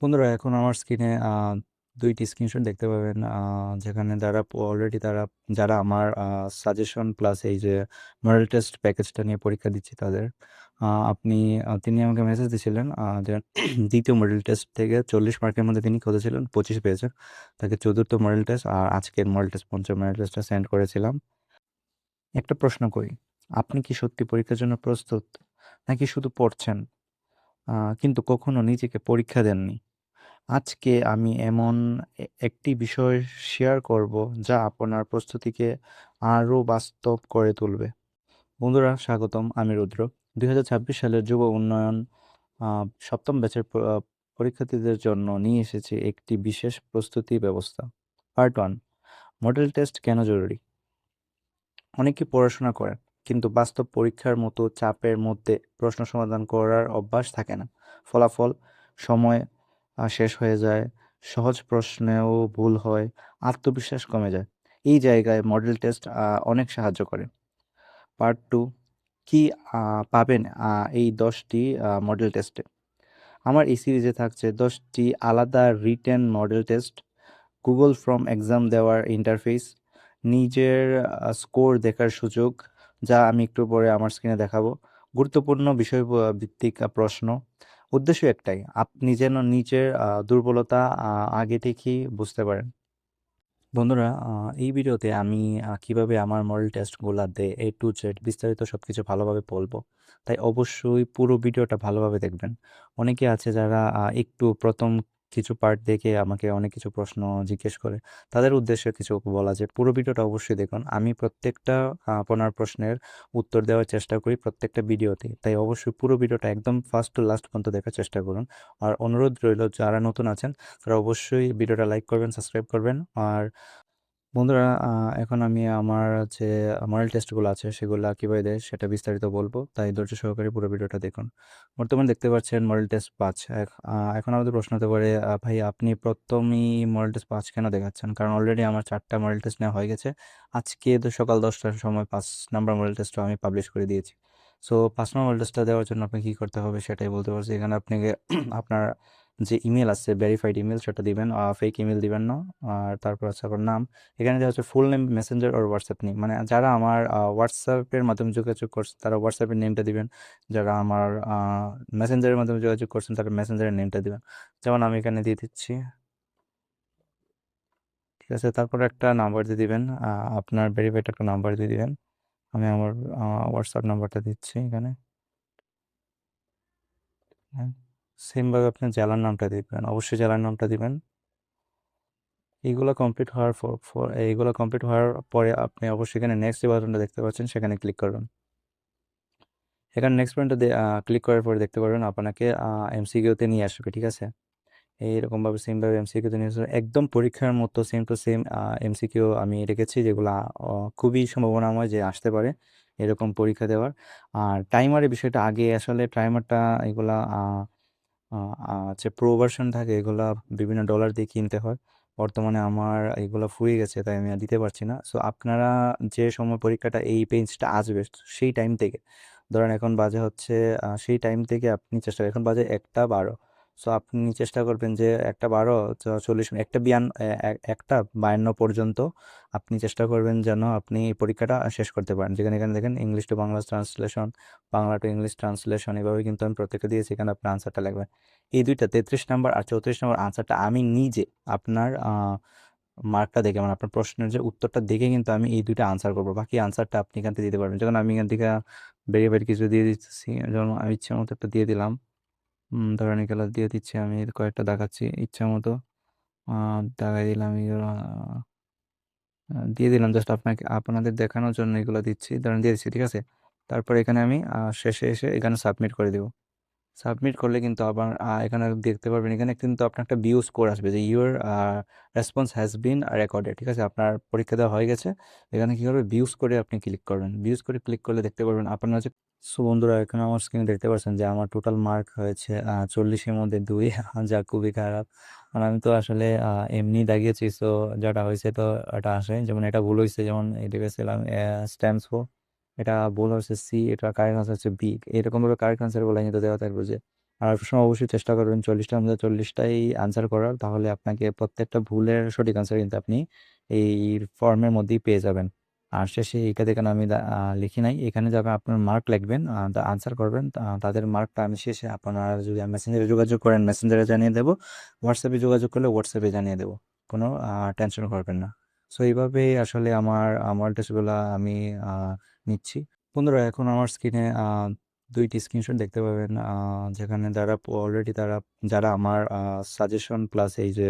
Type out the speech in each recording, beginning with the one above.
বন্ধুরা এখন আমার স্ক্রিনে দুইটি স্ক্রিনশট দেখতে পাবেন, যেখানে দ্বারা অলরেডি তারা যারা আমার সাজেশন প্লাস এই যে মডেল টেস্ট প্যাকেজটা নিয়ে পরীক্ষা দিচ্ছি তাদের আপনি তিনি আমাকে মেসেজ দিয়েছিলেন যে দ্বিতীয় মডেল টেস্ট থেকে 40 মার্কের মধ্যে তিনি করেছিলেন 25 পেয়েছেন। তাকে চতুর্থ মডেল টেস্ট আর আজকের মডেল টেস্ট পঞ্চম মডেল টেস্টটা সেন্ড করেছিলাম। একটা প্রশ্ন করি, আপনি কি সত্যি পরীক্ষার জন্য প্রস্তুত, নাকি শুধু পড়ছেন কিন্তু কখনো নিজেকে পরীক্ষা দেননি? আজকে আমি এমন একটি বিষয় শেয়ার করব যা আপনার প্রস্তুতিকে আরও বাস্তব করে তুলবে। বন্ধুরা স্বাগতম, আমি রুদ্র। 2026 সালের যুব উন্নয়ন সপ্তম ব্যাচের পরীক্ষার্থীদের জন্য নিয়ে এসেছি একটি বিশেষ প্রস্তুতি ব্যবস্থা। পার্ট 1, মডেল টেস্ট কেন জরুরি। অনেকে পড়াশোনা করেন কিন্তু বাস্তব পরীক্ষার মতো চাপের মধ্যে প্রশ্ন সমাধান করার অভ্যাস থাকে না। ফলাফল সময় শেষ হয়ে যায়, সহজ প্রশ্নেও ভুল হয়, আত্মবিশ্বাস কমে যায়। এই জায়গায় মডেল টেস্ট অনেক সাহায্য করে। পার্ট 2, কি পাবেন এই 10টি মডেল টেস্টে। আমার এই সিরিজে থাকছে 10টি আলাদা written model test, Google form exam দেওয়ার ইন্টারফেস, নিজের স্কোর দেখার সুযোগ, যা আমি একটু পরে আমার স্ক্রিনে দেখাবো, গুরুত্বপূর্ণ বিষয় ভিত্তিক প্রশ্ন। উদ্দেশ্য একটাই, আপনি যেন নিজের দুর্বলতা আগে থেকেই বুঝতে পারেন। বন্ধুরা এই ভিডিওতে আমি কিভাবে আমার মডেল টেস্টগুলো দেয় A to Z বিস্তারিত সবকিছু ভালোভাবে বলবো। তাই অবশ্যই পুরো ভিডিওটা ভালোভাবে দেখবেন। অনেকে আছে যারা একটু প্রথম কিছু পার্ট দেখে আমাকে অনেক কিছু প্রশ্ন জিজ্ঞেস করে। তাদের উদ্দেশ্যে কিছু বলা যায়, পুরো ভিডিওটা অবশ্যই দেখুন। আমি প্রত্যেকটা আপনার প্রশ্নের উত্তর দেওয়ার চেষ্টা করি প্রত্যেকটা ভিডিওতে। তাই অবশ্যই পুরো ভিডিওটা একদম ফার্স্ট টু লাস্ট পর্যন্ত দেখার চেষ্টা করুন। আর অনুরোধ রইল, যারা নতুন আছেন তারা অবশ্যই ভিডিওটা লাইক করবেন, সাবস্ক্রাইব করবেন। আর বন্ধুরা এখন আমি আমার যে মডেল টেস্টগুলো আছে সেগুলো কীভাবে দেয় সেটা বিস্তারিত বলবো, তাই ধৈর্য সহকারে পুরো ভিডিওটা দেখুন। বর্তমানে দেখতে পাচ্ছেন মডেল টেস্ট 5। এখন আমাদের প্রশ্ন হতে পারে, ভাই আপনি প্রথমেই মডেল টেস্ট 5 কেন দেখাচ্ছেন? কারণ অলরেডি আমার 4টা মডেল টেস্ট নেওয়া হয়ে গেছে। আজকে তো সকাল 10টার সময় 5 নাম্বার মডেল টেস্টটা আমি পাবলিশ করে দিয়েছি। সো 5 নম্বর মডেল টেস্টটা দেওয়ার জন্য আপনি কী করতে হবে সেটাই বলতে পারছি। এখানে আপনাকে আপনার যে ইমেল আছে, ভেরিফাইড ইমেল, সেটা দিবেন, ফেক ইমেল দিবেন না। আর তারপর হচ্ছে আপনার নাম। এখানে দেওয়া হচ্ছে ফুল নেম, মেসেঞ্জার আর হোয়াটসঅ্যাপ নেম, মানে যারা আমার হোয়াটসঅ্যাপের মাধ্যমে যোগাযোগ করছে তারা হোয়াটসঅ্যাপের নেমটা দিবেন। যারা আমার মেসেঞ্জারের মাধ্যমে যোগাযোগ করছেন তারা মেসেঞ্জারের নেমটা দিবেন। যেমন আমি এখানে দিয়ে দিচ্ছি, ঠিক আছে। তারপর একটা নাম্বার দিয়ে দিবেন, আপনার ভেরিফাইড একটা নাম্বার দিয়ে দিবেন। আমি আমার হোয়াটসঅ্যাপ নাম্বারটা দিচ্ছি এখানে। হ্যাঁ, সেমভাবে আপনি জেলার নামটা দিবেন, অবশ্যই জেলার নামটা দিবেন। এইগুলো কমপ্লিট হওয়ার পরে আপনি অবশ্যই এখানে নেক্সট যে বাটনটা দেখতে পাচ্ছেন সেখানে ক্লিক করবেন। এখানে নেক্সট পয়েন্টটা ক্লিক করার পরে দেখতে পারবেন আপনাকে এমসিকিউতে নিয়ে আসবে, ঠিক আছে। এইরকমভাবে সেমভাবে এমসিকিউতে নিয়ে আসবে, একদম পরীক্ষার মতো সেম টু সেম এমসিকিউ আমি রেখেছি, যেগুলো খুবই সম্ভাবনাময় যে আসতে পারে এরকম পরীক্ষা দেওয়ার। আর টাইমারের বিষয়টা আগে, আসলে টাইমারটা এগুলা যে প্রো ভার্সন থাকে এগুলা বিভিন্ন ডলার দিয়ে কিনতে হয়। বর্তমানে আমার এগুলো ফুরিয়ে গেছে, তাই আমি আর দিতে পারছি না। সো আপনারা যে সময় পরীক্ষাটা এই পেজটা আসবে সেই টাইম থেকে, ধরেন এখন বাজে হচ্ছে সেই টাইম থেকে আপনি চেষ্টা, এখন বাজে 1টা 12। সো আপনি চেষ্টা করবেন যে 1টা 12, 40 মিনিট, 1টা52 পর্যন্ত আপনি চেষ্টা করবেন যেন আপনি এই পরীক্ষাটা শেষ করতে পারেন। যেখানে এখানে দেখেন English to Bangla translation, Bangla to English translation, এভাবে কিন্তু আমি প্রত্যেকটা দিয়েছি। এখানে আপনি আনসারটা লিখবেন। এই দুইটা 33 নাম্বার আর 34 নম্বর আনসারটা আমি নিজে আপনার মার্কটা দেখে, মানে আপনার প্রশ্নের যে উত্তরটা দেখে কিন্তু আমি এই দুইটা আনসার করবো। বাকি আনসারটা আপনি এখান থেকে দিতে পারবেন। যখন আমি এখান থেকে ভেরি কিছু দিয়ে দিচ্ছি, যেমন আমি ইচ্ছা মতো একটা দিয়ে দিলাম। ধরেন এগুলো দিয়ে দিচ্ছি, আমি কয়েকটা দেখাচ্ছি ইচ্ছা মতো দেখাই দিলাম। এগুলো দিয়ে দিলাম জাস্ট আপনাকে, আপনাদের দেখানোর জন্য এগুলো দিচ্ছি, ধরেন দিয়ে দিচ্ছি, ঠিক আছে। তারপর এখানে আমি শেষে এসে এখানে সাবমিট করে দেবো। সাবমিট করলে কিন্তু আবার এখানে দেখতে পারবেন, এখানে কিন্তু আপনার একটা ভিউ স্কোর আসবে যে your response has been recorded, ঠিক আছে। আপনার পরীক্ষা দেওয়া হয়ে গেছে। এখানে কী করবে, ভিউজ করে আপনি ক্লিক করবেন। ভিউজ করে ক্লিক করলে দেখতে পারবেন আপনার যে, সো বন্ধুরা এখানে আমার স্ক্রিনে দেখতে পাচ্ছেন যে আমার টোটাল মার্ক হয়েছে 40-এর মধ্যে 2, যা খুবই খারাপ। আর আমি তো আসলে এমনি দাগিয়েছি, সো যেটা হয়েছে তো এটা আসে, যেমন এটা ভুল হয়েছে, যেমন এটা গেছিলাম স্ট্যাম্পস, এটা ভুল হচ্ছে সি, এটা কারেক্ট আনসার হচ্ছে বি। এরকম ভাবে কারেক্ট আনসার বলে কিন্তু দেওয়া থাকবে যে আর সবসময় অবশ্যই চেষ্টা করবেন 40টার মধ্যে 40টাই আনসার করার, তাহলে আপনাকে প্রত্যেকটা ভুলের সঠিক আনসার কিন্তু আপনি এই ফর্মের মধ্যেই পেয়ে যাবেন। আর শেষে এইটা দেখেন আমি লিখি নাই, এখানে যাবে আপনার মার্ক লিখবেন, আনসার করবেন, তাদের মার্কটা আমি শেষে আপনারা যদি মেসেঞ্জারে যোগাযোগ করেন মেসেঞ্জারে জানিয়ে দেবো, হোয়াটসঅ্যাপে যোগাযোগ করলে হোয়াটসঅ্যাপে জানিয়ে দেবো, কোনো টেনশন করবেন না। সো এইভাবেই আসলে আমার আমার টেস্টগুলো আমি নিচ্ছি। বন্ধুরা এখন আমার স্ক্রিনে দুইটি স্ক্রিনশট দেখতে পাবেন, যেখানে অলরেডি যারা আমার সাজেশন প্লাস এই যে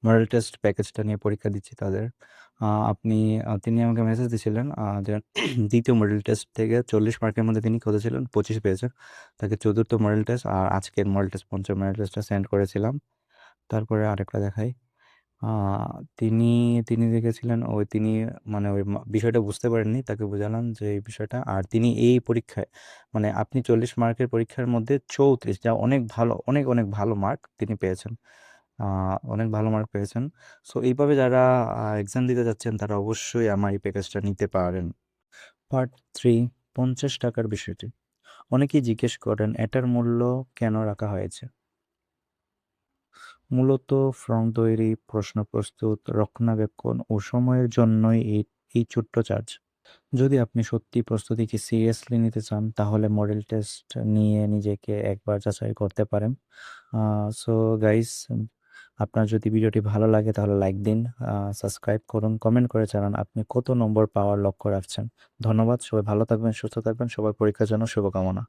মডেল টেস্ট প্যাকেজটা নিয়ে পরীক্ষা দিচ্ছি তাদের, তিনি আমাকে মেসেজ দিয়েছিলেন যে দ্বিতীয় মডেল টেস্ট থেকে 40 মার্কের মধ্যে তিনি করেছিলেন 25 পেয়েছেন, তাকে চতুর্থ মডেল টেস্ট আর আজকের মডেল টেস্ট পঞ্চম মডেল টেস্টটা সেন্ড করেছিলাম। তারপরে আরেকটা দেখাই, আহ, তিনি তিনি দেখেছিলেন তিনি মানে ওই বিষয়টা বুঝতে পারেননি, তাকে বোঝালাম যে এই বিষয়টা, আর তিনি এই পরীক্ষায় মানে আপনি 40 মার্কের পরীক্ষার মধ্যে 34, যা অনেক ভালো, অনেক অনেক ভালো মার্ক তিনি পেয়েছেন, অনেক ভালো মার্ক পেয়েছেন। সো এইভাবে যারা এক্সাম দিতে যাচ্ছেন তারা অবশ্যই আমার এই প্যাকেজটা নিতে পারেন। পার্ট 3, 50 টাকার বিষয়টি। অনেকেই জিজ্ঞেস করেন এটার মূল্য কেন রাখা হয়েছে। মূলত ফর্ম তৈরি, প্রশ্ন প্রস্তুত, রক্ষণাবেক্ষণ ও সময়ের জন্যই এই ছোট্ট চার্জ। যদি আপনি সত্যি প্রস্তুতিকে সিরিয়াসলি নিতে চান তাহলে মডেল টেস্ট নিয়ে নিজেকে একবার যাচাই করতে পারেন। সো গাইস, আপনার যদি ভিডিওটি ভালো লাগে তাহলে লাইক দিন, সাবস্ক্রাইব করুন, কমেন্ট করে জানান আপনি কত নম্বর পাওয়ার লক্ষ্য রাখছেন। ধন্যবাদ, সবাই ভালো থাকবেন, সুস্থ থাকবেন, সবার পরীক্ষার জন্য শুভকামনা।